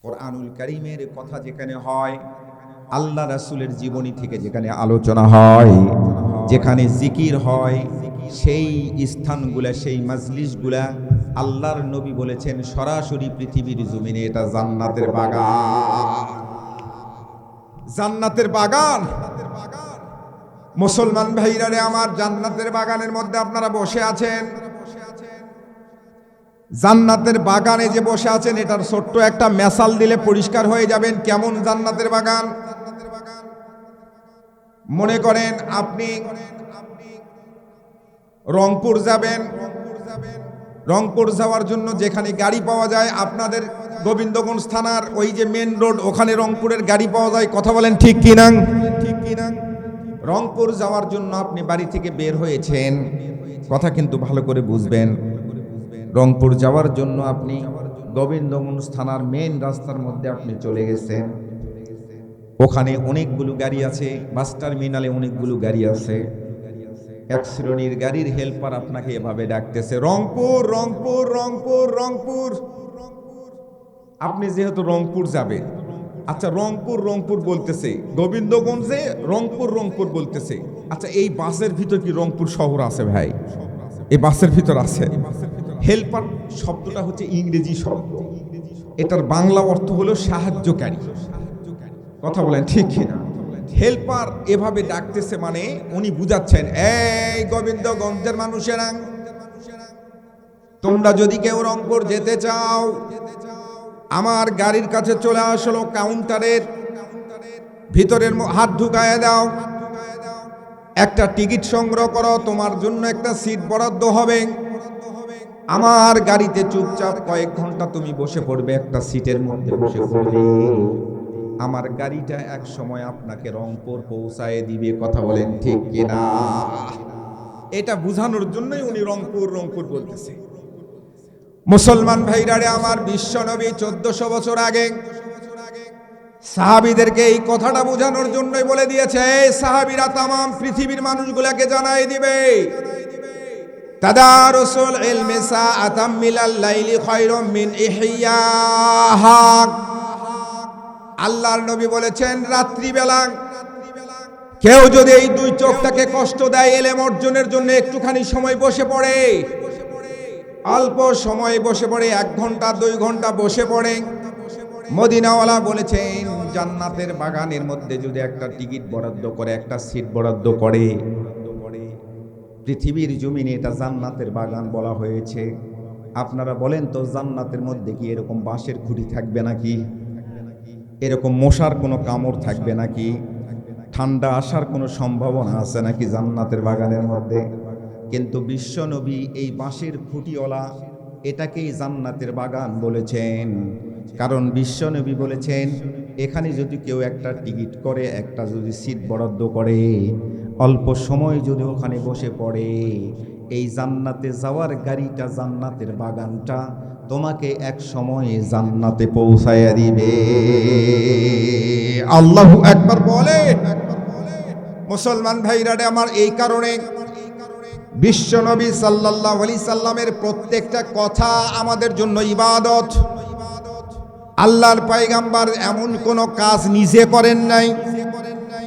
কোরআনুল কারীমের কথা যেখানে হয়, আল্লাহ রাসূলের জীবনী থেকে যেখানে আলোচনা হয়, যেখানে জিকির হয়, সেই স্থানগুলা, সেই মাজলিসগুলা আল্লাহর নবী বলেছেন সরাসরি পৃথিবীর জমিনে এটা জান্নাতের বাগান। জান্নাতের বাগান। মুসলমান ভাইরা রে আমার, জান্নাতের বাগানের মধ্যে আপনারা বসে আছেন। জান্নাতের বাগানে যে বসে আছেন, এটার ছোট্ট একটা মেসাল দিলে পরিষ্কার হয়ে যাবেন কেমন জান্নাতের বাগান। মনে করেন আপনি রংপুর যাবেন, রংপুর যাওয়ার জন্য যেখানে গাড়ি পাওয়া যায়, আপনাদের গোবিন্দগঞ্জ থানার ওই যে মেন রোড, ওখানে রংপুরের গাড়ি পাওয়া যায়। কথা বলেন ঠিক কিনা? ঠিক কিনা? রংপুর যাওয়ার জন্য আপনি বাড়ি থেকে বের হয়েছেন, কথা কিন্তু ভালো করে বুঝবেন। রংপুর যাওয়ার জন্য আপনি গোবিন্দগঞ্জ থানার মেন রাস্তার মধ্যে আপনি চলে গেছেন। ওখানে অনেকগুলো গাড়ি আছে, বাস টার্মিনালে অনেকগুলো গাড়ি আছে। এক শ্রেণীর গাড়ির হেল্পার আপনাকে এভাবে ডাকতেছে, রংপুর রংপুর রংপুর রংপুর। আপনি যেহেতু রংপুর যাবেন, আচ্ছা রংপুর রংপুর বলতেছে, গোবিন্দগঞ্জে রংপুর রংপুর বলতেছে। আচ্ছা এই বাসের ভিতর কি রংপুর শহর আছে ভাই? এই বাসের ভিতর আছে। হেল্পার শব্দটা হচ্ছে ইংরেজি শব্দ, এটার বাংলা অর্থ হলো সাহায্যকারী। কথা বলেন ঠিক কিনা? হেল্পার এভাবে ডাকতেছে মানে উনি বুঝাচ্ছেন, এই গোবিন্দগঞ্জের মানুষেরা, তোমরা যদি কেউ রংপুর যেতে চাও, আমার গাড়ির কাছে চলে আসলো, কাউন্টারের ভিতরের হাত ঢুকায় দাও, একটা টিকিট সংগ্রহ করো, তোমার জন্য একটা সিট বরাদ্দ হবে। আমার গাড়িতে চুপচাপ কয়েক ঘন্টা তুমি বসে পড়বে, একটা সিটের মধ্যে বসে পড়বে। আমার গাড়িটা এক সময় আপনাকে রংপুর পৌঁছায় দিবে। কথা বলেন ঠিক কিনা? এটা বুঝানোর জন্যই উনি রংপুর রংপুর বলতেছে। মুসলমান ভাইরারে আমার, বিশ্ব নবী 1400 বছর আগে সাহাবীদেরকে এই কথাটা বোঝানোর জন্যই বলে দিয়েছে, এই সাহাবীরা তামাম পৃথিবীর মানুষগুলোকে জানাই দিবে, তাদারুসুল ইলমি সাআতাম মিনাল লাইলি খায়রুম মিন ইহইয়াহা। আল্লাহর নবী বলেছেন, রাত্রিবেলা কেউ যদি এই দুই চোখটাকে কষ্ট দেয়, ইলম অর্জনের জন্য একটুখানি সময় বসে পড়ে, অল্প সময় বসে পড়ে, 1 ঘন্টা 2 ঘন্টা বসে পড়ে, মদিনাওয়ালা বলেছেন জান্নাতের বাগানের মধ্যে যদি একটা টিকিট বরাদ্দ করে, একটা সিট বরাদ্দ করে, পৃথিবীর জমিনে এটা জান্নাতের বাগান বলা হয়েছে। আপনারা বলেন তো, জান্নাতের মধ্যে কি এরকম বাঁশের খুঁটি থাকবে নাকি? এরকম মশার কোনো কামড় থাকবে নাকি? ঠান্ডা আসার কোনো সম্ভাবনা আছে নাকি জান্নাতের বাগানের মধ্যে? কিন্তু বিশ্বনবী এই বাঁশের খুঁটিওয়ালা এটাকেই জান্নাতের বাগান বলেছেন। কারণ বিশ্বনবী বলেছেন, এখানে যদি কেউ একটা টিকিট করে, একটা যদি সিট বরাদ্দ করে, অল্প সময় যদি ওখানে বসে পড়ে, এই জান্নাতে যাওয়ার গাড়িটা, জান্নাতের বাগানটা তোমাকে এক সময়ে জান্নাতে পৌঁছায়া দিবে। আল্লাহু আকবার বলে। মুসলমান ভাইরা আমার, এই কারণে বিশ্বনবী সাল্লাল্লাহু আলাইহি সাল্লামের প্রত্যেকটা কথা আমাদের জন্য ইবাদত। আল্লাহর পয়গম্বর এমন কোন কাজ নিজে করেন নাই,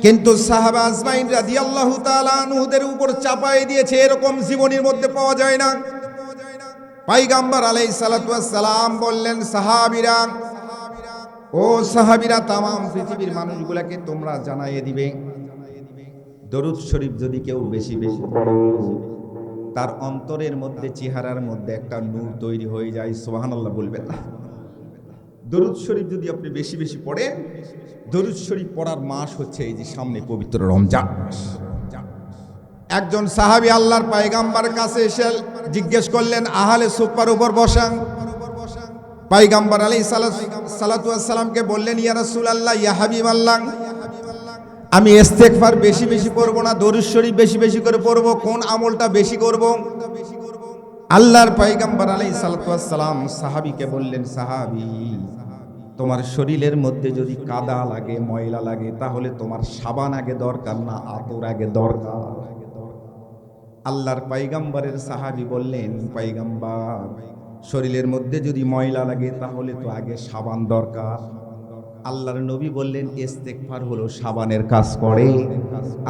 কিন্তু সাহাবা আজমাইন রাদিয়াল্লাহু তাআলা আনহুদের উপর চাপায় দিয়েছে, এরকম জীবনের মধ্যে পাওয়া যায় না। পয়গম্বর আলাইহিস সালাতু ওয়াস সালাম বললেন, সাহাবীরা, ও সাহাবীরা, তামাম পৃথিবীর মানুষগুলোকে তোমরা জানাইয়ে দিবে, দরুদ শরীফ যদি কেউ বেশি বেশি পড়ে, তার অন্তরের মধ্যে, চেহারার মধ্যে একটা নূর তৈরি হয়ে যায়। সুবহানাল্লাহ বলবেন না? দরুদ শরীফ যদি আপনি বেশি বেশি পড়েন, দরুদ শরীফ পড়ার মাস হচ্ছে এই যে সামনে পবিত্র রমজান মাস। একজন সাহাবী আল্লাহর পয়গম্বরের কাছে এসে জিজ্ঞেস করলেন, আহলে সুফার উপর বসান। পয়গম্বর আলাইহিস সালাতু ওয়াস সালামকে বললেন, ইয়া রাসূলুল্লাহ, ইয়া হাবিবাল্লাহ, আমি ইস্তেগফার বেশি বেশি পড়ব না দরুদ শরীফ বেশি বেশি করে পড়ব, কোন আমলটা বেশি করব? আল্লাহর পয়গম্বর আলাইহিস সালাতু ওয়াস সালাম সাহাবীকে বললেন, সাহাবী, তোমার শরীরের মধ্যে যদি কাদা লাগে, ময়লা লাগে, তাহলে তোমার সাবান আগে দরকার না আতর আগে দরকার? আল্লাহর পয়গম্বরের সাহাবী বললেন, পয়গম্বর, শরীরের মধ্যে যদি ময়লা লাগে তাহলে তো আগে সাবান দরকার। আল্লাহর নবী বললেন ইস্তেগফার হলো সাবানের কাজ করে,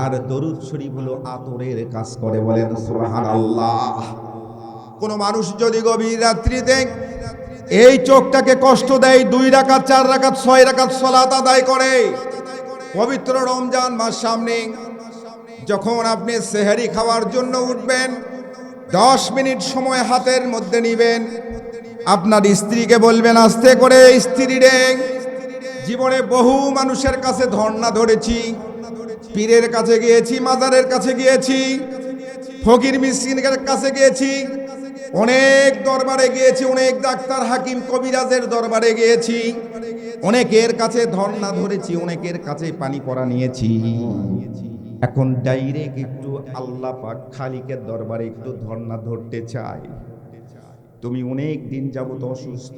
আর দরুদ শরীফ হলো আতরের কাজ করে। বলেন সুবহানাল্লাহ। কোন মানুষ যদি গভীর রাত্রিতে এই চোখটাকে কষ্ট দেয়, 2 রাকাত 4 রাকাত 6 রাকাত সালাত আদায় করে, পবিত্র রমজান মাস সামনে, যখন আপনি সেহরি খাওয়ার জন্য উঠবেন 10 মিনিট সময় হাতের মধ্যে নিবেন, আপনার স্ত্রীকে বলবেন আস্তে করে, স্ত্রী রে, জীবনে বহু মানুষের কাছে ধর্ণা ধরেছি, পীরের কাছে গিয়েছি, মাজারের কাছে গিয়েছি, ফকির মিসকিনের কাছে গিয়েছি, অনেক দরবারে গিয়েছি, অনেক ডাক্তার হাকিম কবিরাজের দরবারে গিয়েছি, অনেকের কাছে ধর্ণা ধরেছি, অনেকের কাছে পানি পড়া নিয়েছি। এখন ডাইরেক্ট একটু আল্লাহ পাক খালিকের দরবারে একটু ধর্ণা ধরতে চাই। তুমি অনেক দিন যাবত অসুস্থ,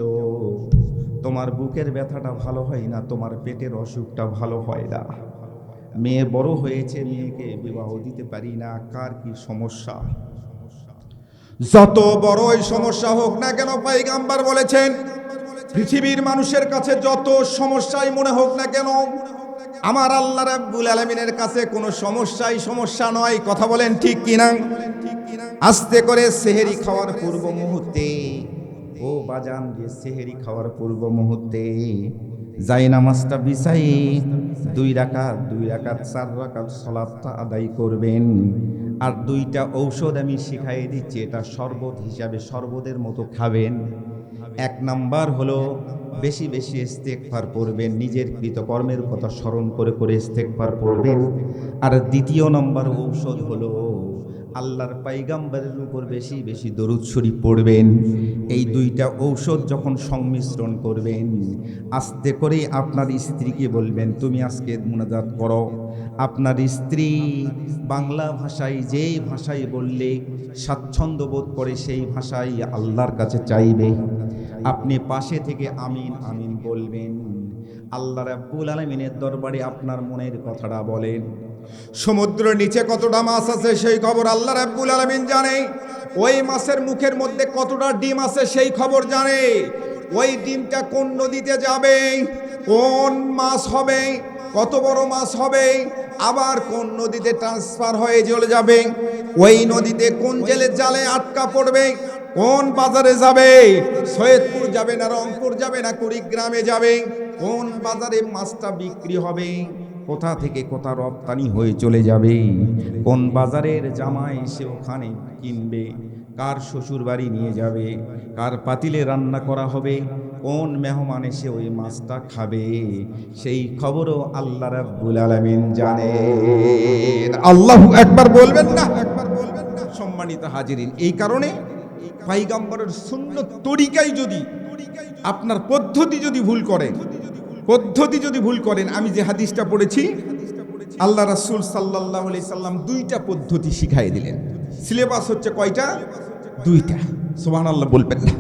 তোমার বুকের ব্যথাটা ভালো হয় না, তোমার পেটের অসুখটা ভালো হয় না, মেয়ে বড় হয়েছে, মেয়েকে বিবাহ দিতে পারি না, কার কি সমস্যা? যত বড়ই সমস্যা হোক না কেন, পয়গম্বর বলেছেন পৃথিবীর মানুষের কাছে যত সমস্যাই মনে হোক না কেন, আমার আল্লাহ রাব্বুল আলামিনের কাছে কোনো সমস্যাই সমস্যা নয়। কথা বলেন ঠিক কিনা? আস্তে করে সেহেরি খাওয়ার পূর্ব মুহূর্তে, ও বাজান যে সেহেরি খাওয়ার পূর্ব মুহূর্তে যাই নামাজটা বিছাই 2 রাকাত 4 রাকাত সালাতটা আদায় করবেন। আর 2টা ঔষধ আমি শিখাই দিচ্ছি, এটা শরবত হিসাবে শরবতের মতো খাবেন। 1 নাম্বার হলো বেশি বেশি ইস্তেগফার পড়বেন, নিজের কৃতকর্মের কথা স্মরণ করে করে ইস্তেগফার পড়বেন। আর 2য় নম্বর ঔষধ হলো আল্লাহর পয়গম্বরের উপর বেশি বেশি দরুদ শরীফ পড়বেন। এই 2টা ঔষধ যখন সংমিশ্রণ করবেন, আস্তে করে আপনার স্ত্রীকে বলবেন তুমি আজকে মুনাজাত করো। আপনার স্ত্রী বাংলা ভাষায়, যে ভাষায় বললে স্বাচ্ছন্দ্য বোধ করে সেই ভাষায় আল্লাহর কাছে চাইবে। আপনি পাশে থেকে আমিন আমিন বলবেন। আল্লাহ রাব্বুল আলামিনের দরবারে আপনার মনের কথাটা বলেন। সমুদ্রের নিচে কতটা মাছ আছে সেই খবর আল্লাহ রাব্বুল আলামিন জানে। ওই মাছের মুখের মধ্যে কতটা ডিম আছে সেই খবর জানে। ওই ডিমটা কোন নদীতে যাবে, কোন মাছ হবে, কত বড় মাছ হবে, আবার কোন নদীতে ট্রান্সফার হয়ে চলে যাবে, ওই নদীতে কোন জেলের জালে আটকা পড়বে, কোন বাজারে যাবে, সৈয়দপুর যাবে না রংপুর যাবে না কুড়িগ্রামে যাবে, কোন বাজারে মাছটা বিক্রি হবে, কোথা থেকে কোথা রপ্তানি হয়ে চলে যাবে, কোন বাজারের জামাই সে ওখানে কিনবে, কার শ্বশুর বাড়ি নিয়ে যাবে, কার পাতিলে রান্না করা হবে, কোন মেহমান এসে ওই মাছটা খাবে, সেই খবরও আল্লাহ রাব্বুল আলামিন জানেন। আল্লাহু আকবার বলবেন না? একবার বলবেন না? সম্মানিত হাজিরিন, এই কারণে পয়গম্বরের সুন্নত তরিকায় যদি আপনার পদ্ধতি যদি ভুল করেন, আমি যে হাদিসটা পড়েছি, আল্লাহ রাসূল সাল্লাল্লাহু আলাইহি সাল্লাম 2টা পদ্ধতি শিখাই দিলেন। সিলেবাস হচ্ছে কয়টা? 2টা। সুবহানাল্লাহ বলবেন না?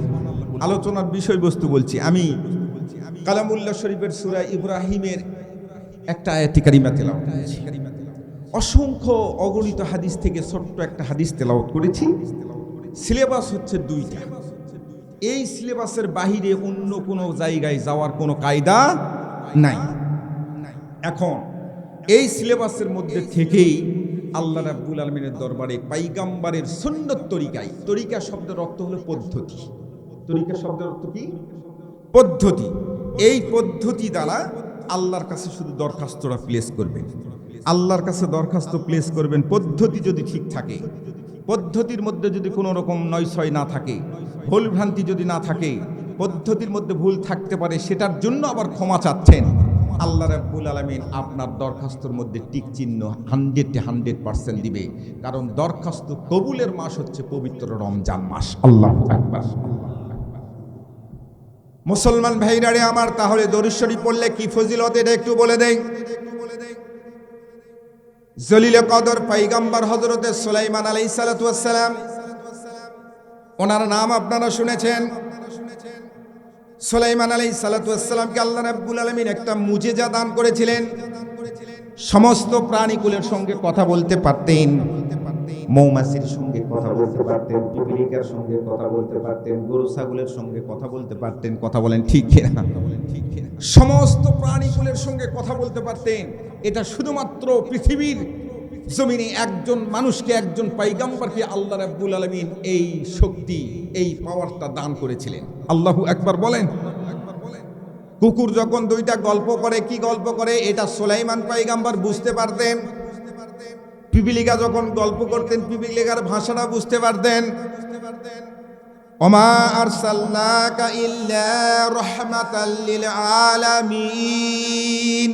আলোচনার বিষয়বস্তু বলছি আমি কালামুল্লাহ শরীফের সূরা ইব্রাহিমের একটা আয়াত কারিমা তেলাওয়াত করেছি। অসংখ্য অগণিত হাদিস থেকে ছোট্ট একটা হাদিস তেলাওয়াত করেছি। সিলেবাস হচ্ছে 2টা। এই সিলেবাসের বাহিরে অন্য কোনো জায়গায় যাওয়ার কোনো কায়দা নাই। এখন এই সিলেবাসের মধ্যে থেকেই আল্লাহ রাব্বুল আলামিনের দরবারে পয়গম্বরের সুন্নত তরিকায়, তরিকা শব্দের অর্থ হলো পদ্ধতি। তরিকা শব্দের অর্থ কি? পদ্ধতি। এই পদ্ধতি দ্বারা আল্লাহর কাছে শুধু দরখাস্তটা প্লেস করবেন। আল্লাহর কাছে দরখাস্ত প্লেস করবেন। পদ্ধতি যদি ঠিক থাকে, পদ্ধতির মধ্যে যদি কোনো রকম নয়ছয় না থাকে, ভুল ভ্রান্তি যদি না থাকে, পদ্ধতির মধ্যে ভুল থাকতে পারে, সেটার জন্য আবার ক্ষমা চাচ্ছেন, আল্লাহ রাব্বুল আলামিন আপনার দরখাস্তর মধ্যে টিক চিহ্ন 100% দিবে। কারণ দরখাস্ত কবুলের মাস হচ্ছে পবিত্র রমজান মাস। আল্লাহু আকবার। মুসলমান ভাইরা রে আমার, তাহলে দরুদ শরীফ পড়লে কি ফজিলত এটা একটু বলে দেই। জলিল কদর পয়গম্বর হযরতে সুলাইমান আলাইহিস সালাতু ওয়াস সালাম, ওনার নাম আপনারা শুনেছেন। সুলাইমান আলাইহিস সালাতু ওয়াস সালামকে আল্লাহ রাব্বুল আলামিন একটা মুজিজা দান করেছিলেন। সমস্ত প্রাণীকুলের সঙ্গে কথা বলতে পারতেন। মৌমাছির সঙ্গে কথা বলতে পারতেন, পিপিলিকার সঙ্গে কথা বলতে পারতেন, গরু ছাগলের সঙ্গে কথা বলতে পারতেন। কথা বলেন ঠিক কিনা? সমস্ত প্রাণীকুলের সঙ্গে কথা বলতে পারতেন। এটা শুধুমাত্র পৃথিবীর জমিনে একজন মানুষকে, একজন পয়গম্বরকে আল্লাহ রাব্বুল আলামিন এই শক্তি, এই পাওয়ারটা দান করেছিলেন। আল্লাহু আকবার বলেন। কুকুর যখন দুইটা গল্প করে, কি গল্প করে এটা সুলাইমান পয়গম্বর বুঝতে পারতেন। পিপিলিকা যখন গল্প করতেন, পিপিলিকার ভাষাটা বুঝতে পারতেন। ওমা আরসালনাকা ইল্লা রাহমাতাল লিল আলামিন।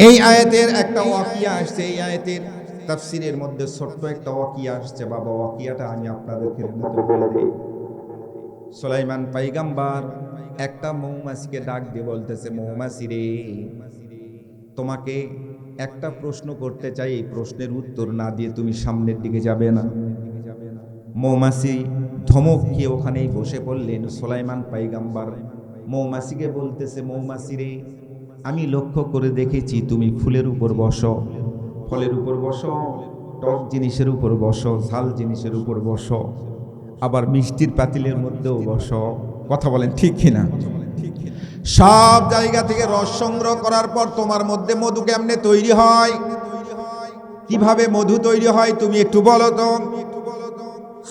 এই আয়াতের একটা ওয়াকিয়া আসছে, এই আয়াতের তাফসীরের মধ্যে ছোট্ট একটা ওয়াকিয়া আসছে। বাবা, ওয়াকিয়াটা আমি আপনাদের খেদমতে বলে দেই। সুলাইমান পয়গম্বর একটা মৌমাছিকে ডাক দিয়ে বলতেছে, মৌমাছি রে, তোমাকে একটা প্রশ্ন করতে চাই, এই প্রশ্নের উত্তর না দিয়ে তুমি সামনের দিকে যাবে না। মৌমাছি ধমক খেয়ে ওখানেই বসে পড়লেন। সুলাইমান পয়গম্বর মৌমাছিকে বলতেছে, মৌমাছি রে, আমি লক্ষ্য করে দেখেছি তুমি ফুলের উপর বসো, ফলের উপর বসো, টক জিনিসের উপর বসো, ঝাল জিনিসের উপর বসো, আবার মিষ্টির পাতিলের মধ্যেও বসো। কথা বলেন ঠিক কিনা? সব জায়গা থেকে রস সংগ্রহ করার পর তোমার মধ্যে মধু কেমনে তৈরি হয়, কিভাবে মধু তৈরি হয় তুমি একটু বলো তো।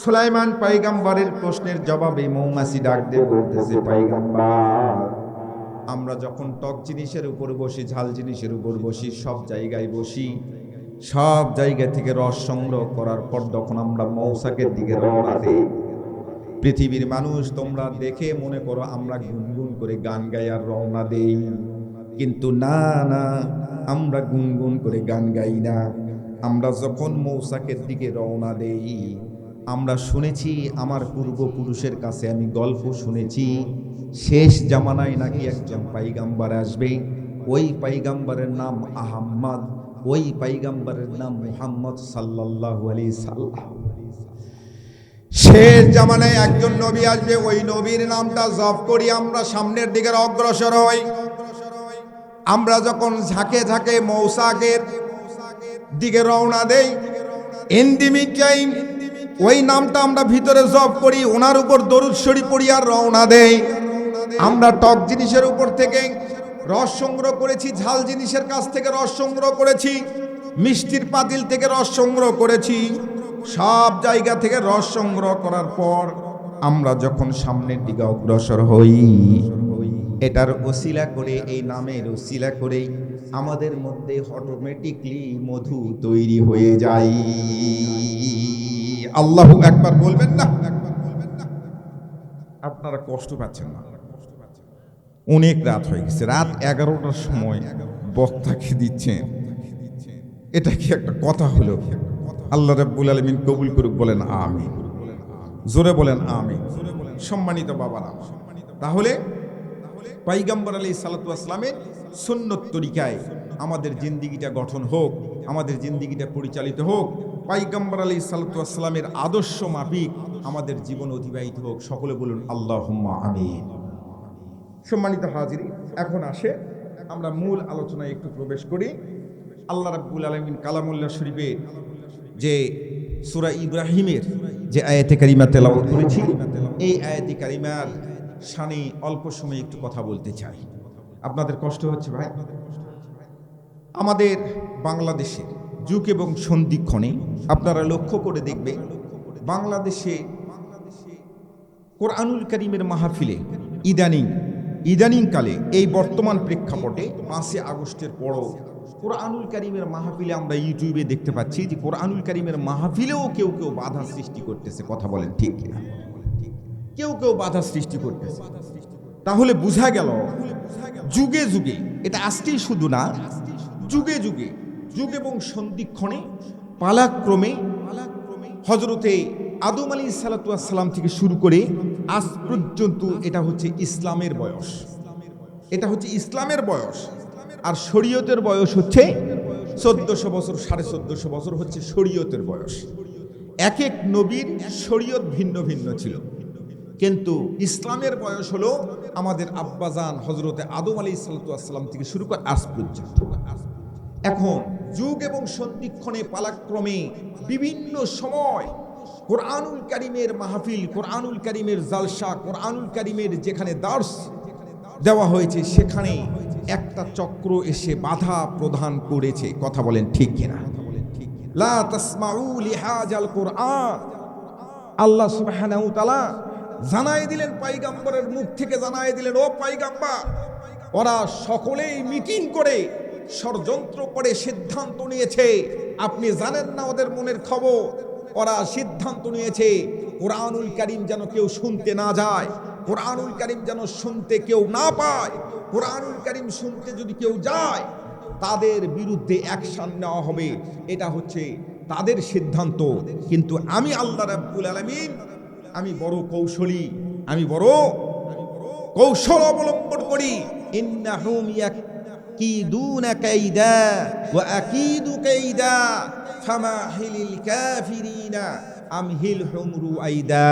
সুলাইমান পয়গম্বরের প্রশ্নের জবাবে মৌমাছি ডাক দিয়ে বলতেছে, পয়গম্বর, আমরা যখন টক জিনিসের উপর বসি, ঝাল জিনিসের উপর বসি, সব জায়গায় বসি, সব জায়গা থেকে রস সংগ্রহ করার পর যখন আমরা মৌচাকের দিকে রওনা দেই, পৃথিবীর মানুষ তোমরা দেখে মনে করো আমরা গুনগুন করে গান গাই আর রওনা দেই, কিন্তু না না, আমরা গুনগুন করে গান গাই না। আমরা যখন মৌচাকের দিকে রওনা দেই, আমরা শুনেছি, আমার পূর্বপুরুষের কাছে আমি গল্প শুনেছি, শেষ জামানায় নাকি একজন পয়গম্বর আসবে, ওই পয়গম্বরের নাম আহমদ, ওই পয়গম্বরের নাম মুহাম্মদ সাল্লাল্লাহু আলাইহি সাল্লাম। শেষ জামানায় একজন নবী আসবে, ওই নবীর নামটা জপ করি আমরা সামনের দিকে অগ্রসর হই। আমরা যখন ঝাঁকে ঝাঁকে মৌচাকের দিকে রওনা দেই, ইন্দিমি টাইম ওই নামটা আমরা ভিতরে জপ করি, ওনার উপর দরুদ শরীফ পড়ি আর রওনা দেই। আমরা টক জিনিসের উপর থেকে রস সংগ্রহ করেছি, ঝাল জিনিসের কাছ থেকে রস সংগ্রহ করেছি, মিষ্টির পাতিল থেকে রস সংগ্রহ করেছি, সব জায়গা থেকে রস সংগ্রহ করার পর আমরা যখন সামনের দিকে অগ্রসর হই, এটার ওসিলা করে, এই নামের ওসিলা করে আমাদের মধ্যে অটোমেটিকলি মধু তৈরি হয়ে যায়। আল্লাহু আকবার বলবেন না? আপনারা কষ্ট পাচ্ছেন না? অনেক রাত হয়ে গেছে, রাত 11টার সময় বক্তাকে দিচ্ছেন, এটা কি একটা কথা হলো? আল্লাহ রাব্বুল আলামিন কবুল করুক, বলেন আমিন, জোরে বলেন আমিন। সম্মানিত বাবারা, তাহলে পয়গম্বর আলাইহিস সালাতু ওয়াস সালামের সুন্নত তরিকায় আমাদের জিন্দেগিটা গঠন হোক, আমাদের জিন্দেগিটা পরিচালিত হোক, পয়গম্বর আলাইহিস সালাতু ওয়াস সালামের আদর্শ মাফিক আমাদের জীবন অতিবাহিত হোক। সকলে বলুন আল্লাহুম্মা আমিন। সম্মানিত হাজিরি, এখন আসে আমরা মূল আলোচনায় একটু প্রবেশ করি। আল্লাহ রাব্বুল আলামিন কালামুল্লাহ শরীফের যে সূরা ইব্রাহিমের যে আয়াতে কারিমা তেলাওয়াত করেছি, এই আয়াতে কারিমার শানে অল্প সময় একটু কথা বলতে চাই। আপনাদের কষ্ট হচ্ছে ভাই? আমাদের বাংলাদেশে যুগ এবং সন্ধিক্ষণে আপনারা লক্ষ্য করে দেখবে, বাংলাদেশে কোরআনুল কারীমের মাহফিলে ইদানিং কালে, এই বর্তমান প্রেক্ষাপটে 5 আগস্টের পরও কোরআনুল কারীমের মাহফিলে আমরা ইউটিউবে দেখতে পাচ্ছি যে কোরআনুল কারীমের মাহফিলেও কেউ কেউ বাধা সৃষ্টি করতেছে। কথা বলেন ঠিক কিনা? কেউ কেউ বাধা সৃষ্টি করতেছে। তাহলে বোঝা গেল যুগে যুগে, এটা আজকেই শুধু না, যুগে যুগে, যুগ এবং সন্ধিক্ষণে পালাক্রমে হযরতে আদম আলাইহিস সালাতু ওয়াস সালাম থেকে শুরু করে আজ পর্যন্ত এটা হচ্ছে ইসলামের বয়স, এটা হচ্ছে ইসলামের বয়স। আর শরীয়তের বয়স হচ্ছে 1400 বছর, 1450 বছর হচ্ছে শরীয়তের বয়স। এক এক নবীর শরীয়ত ভিন্ন ভিন্ন ছিল, কিন্তু ইসলামের বয়স হলো আমাদের আব্বাজান হযরতে আদম আলাইহিস সালাতু ওয়াস সালাম থেকে শুরু করে আজ পর্যন্ত। এখন যুগ এবং সন্ধিক্ষণে পালাক্রমে বিভিন্ন সময় কোরআনুল কারীমের মাহফিল, কোরআনুল কারীমের জালসা, কোরআনুল কারীমের যেখানে দার্স দেওয়া হয়েছে সেখানে একটা চক্র এসে বাধা প্রদান করেছে। কথা বলেন ঠিক কিনা? লা তাসমাউ লিহাজাল কোরআন, আল্লাহ সুবহানাহু ওয়া তাআলা জানাই দিলেন, পয়গম্বরের মুখ থেকে জানাই দিলেন, ও পয়গম্বর, ওরা সকলেই মিটিং করে ষড়যন্ত্র করে সিদ্ধান্ত নিয়েছে, আপনি জানেন না ওদের মনের খবর। ওরা সিদ্ধান্ত নিয়েছে কোরআনুল কারীম যেন কেউ শুনতে না যায়, কোরআনুল কারীম যেন শুনতে কেউ না পায়। কোরআনুল কারীম শুনতে যদি কেউ যায় তাদের বিরুদ্ধে অ্যাকশন নেওয়া হবে, এটা হচ্ছে তাদের সিদ্ধান্ত। কিন্তু আমি আল্লাহ রাব্বুল আলামিন, আমি বড় কৌশলী, আমি বড় কৌশল অবলম্বন করি। ইন্নাহুম ইয়াকিদুনা কাইদা ওয়া আকিদু কাইদা ফামাহিলিল কাফিরিনা আমহিলহুম রুয়াইদা।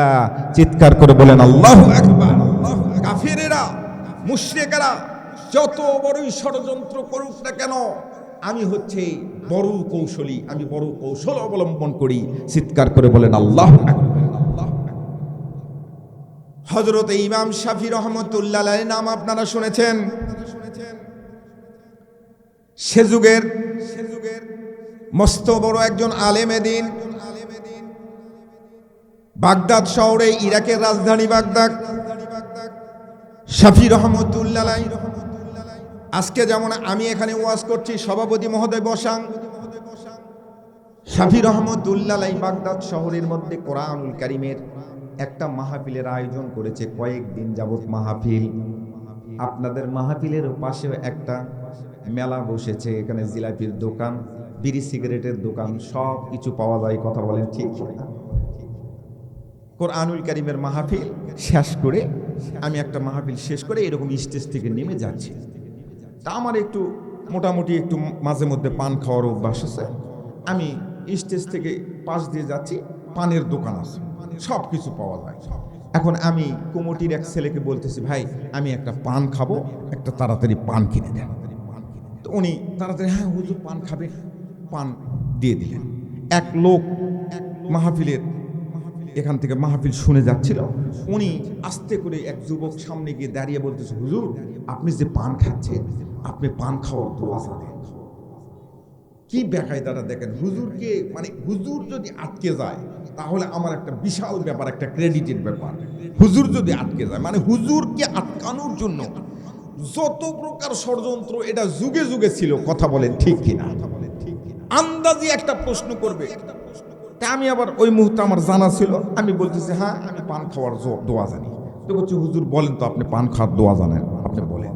চিৎকার করে বলেন আল্লাহু আকবার। কাফিরেরা, মুশরিকেরা যত বড়ই ষড়যন্ত্র করুক না কেন, আমি হচ্ছে বড় কৌশলী, আমি বড় কৌশল অবলম্বন করি। চিৎকার করে বলেন আল্লাহু আকবার। হযরত ইমাম শাফি রহমাতুল্লাহ আলাইহি নাম আপনারা শুনেছেন। সে যুগের মস্ত বড় একজন আলেমে দ্বীন। বাগদাদ শহরে, ইরাকের রাজধানী বাগদাদ, শাফি রহমাতুল্লাহ আলাইহি। আজকে যেমন আমি এখানে ওয়াজ করছি, সভাপতি মহোদয় বসাং, শাফি রহমাতুল্লাহ আলাইহি বাগদাদ শহরের মধ্যে কোরআনুল কারীমের একটা মাহফিলের আয়োজন করেছে। কয়েকদিন যাবত মাহফিল। আপনাদের মাহফিলের পাশেও একটা মেলা বসেছে, এখানে জিলাপির দোকান, বিড়ি সিগারেটের দোকান, সব কিছু পাওয়া যায়। কথা বলেন ঠিক না? কোরআনুল কারীমের মাহফিল শেষ করে, আমি একটা মাহফিল শেষ করে এরকম স্টেজ থেকে নেমে যাচ্ছি। তা আমার একটু মোটামুটি একটু মাঝে মধ্যে পান খাওয়ার অভ্যাস আছে। আমি স্টেজ থেকে পাশ দিয়ে যাচ্ছি, পানের দোকান আছে, সব কিছু পাওয়া যায়। এখন আমি কমিটির এক ছেলেকে বলতেছি, ভাই আমি একটা পান খাবো, একটা তাড়াতাড়ি পান কিনে দেন। তো উনি তাড়াতাড়ি, হ্যাঁ হুজুর পান খাবে, পান দিয়ে দিলেন। এক লোক মাহফিলের এখান থেকে মাহফিল শুনে যাচ্ছিল, উনি আস্তে করে এক যুবক সামনে গিয়ে দাঁড়িয়ে বলতেছে, হুজুর আপনি যে পান খাচ্ছেন, আপনি পান খাওয়ার দোয়া জানেন? কি বেকায়দাটা দেখেন, হুজুরকে মানে হুজুর যদি আটকে যায় তাহলে আমার একটা বিশাল ব্যাপার, একটা ক্রেডিটের ব্যাপার। হুজুর যদি আটকে যায় মানে হুজুরকে আটকানোর জন্য যত প্রকার ষড়যন্ত্র এটা যুগে যুগে ছিল। কথা বলেন ঠিক কিনা? আন্দাজি একটা প্রশ্ন করবে, তা আমি আবার ওই মুহূর্তে আমার জানা ছিল, আমি বলতেছি হ্যাঁ আমি পান খাওয়ার দোয়া জানি। তো বলছি হুজুর বলেন তো, আপনি পান খাওয়ার দোয়া জানেন, আপনি বলেন।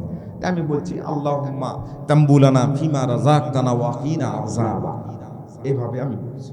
আমি বলছি আল্লাহুম্মা তাম্বুলানা ফিমা রাযাকতানা ওয়া কিনা আযাবা, এভাবে আমি বলছি।